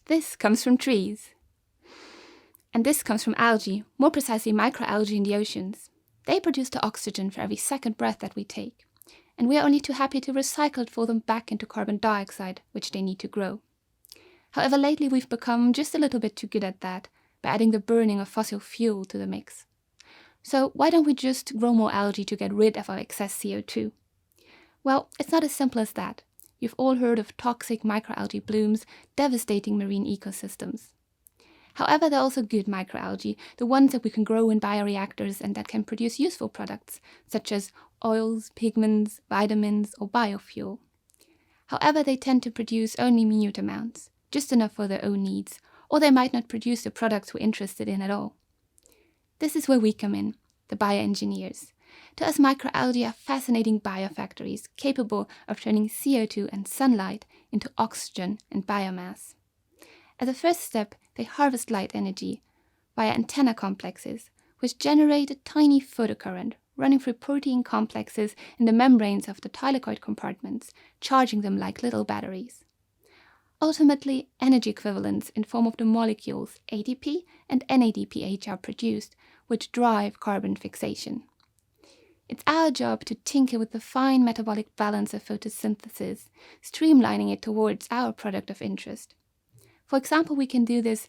This comes from trees. And this comes from algae, more precisely microalgae in the oceans. They produce the oxygen for every second breath that we take. And we are only too happy to recycle it for them back into carbon dioxide, which they need to grow. However, lately we've become just a little bit too good at that by adding the burning of fossil fuel to the mix. So why don't we just grow more algae to get rid of our excess CO2? Well, it's not as simple as that. You've all heard of toxic microalgae blooms devastating marine ecosystems. However, there are also good microalgae, the ones that we can grow in bioreactors and that can produce useful products, such as oils, pigments, vitamins, or biofuel. However, they tend to produce only minute amounts, just enough for their own needs, or they might not produce the products we're interested in at all. This is where we come in, the bioengineers. To us, microalgae are fascinating biofactories capable of turning CO2 and sunlight into oxygen and biomass. As a first step, they harvest light energy via antenna complexes, which generate a tiny photocurrent running through protein complexes in the membranes of the thylakoid compartments, charging them like little batteries. Ultimately, energy equivalents in form of the molecules ATP and NADPH are produced, which drive carbon fixation. It's our job to tinker with the fine metabolic balance of photosynthesis, streamlining it towards our product of interest. For example, we can do this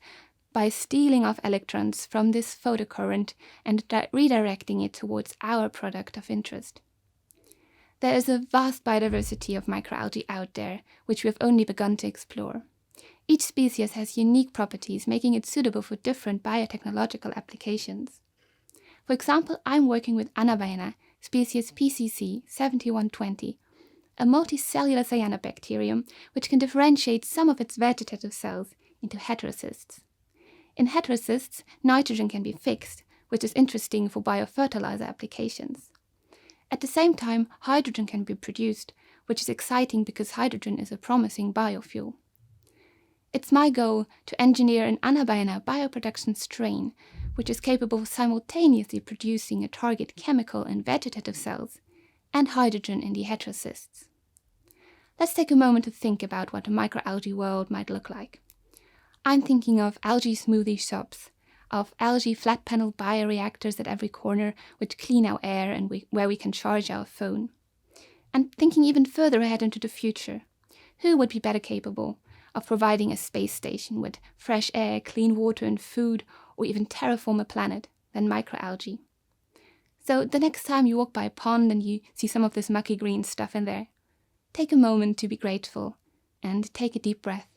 by stealing off electrons from this photocurrent and redirecting it towards our product of interest. There is a vast biodiversity of microalgae out there, which we have only begun to explore. Each species has unique properties, making it suitable for different biotechnological applications. For example, I'm working with Anabaena, species PCC 7120, a multicellular cyanobacterium which can differentiate some of its vegetative cells into heterocysts. In heterocysts, nitrogen can be fixed, which is interesting for biofertilizer applications. At the same time, hydrogen can be produced, which is exciting because hydrogen is a promising biofuel. It's my goal to engineer an Anabaena bioproduction strain, which is capable of simultaneously producing a target chemical in vegetative cells and hydrogen in the heterocysts. Let's take a moment to think about what a microalgae world might look like. I'm thinking of algae smoothie shops, of algae flat panel bioreactors at every corner which clean our air and where we can charge our phone. And thinking even further ahead into the future, who would be better capable of providing a space station with fresh air, clean water and food, or even terraform a planet than microalgae? So the next time you walk by a pond and you see some of this mucky green stuff in there, take a moment to be grateful and take a deep breath.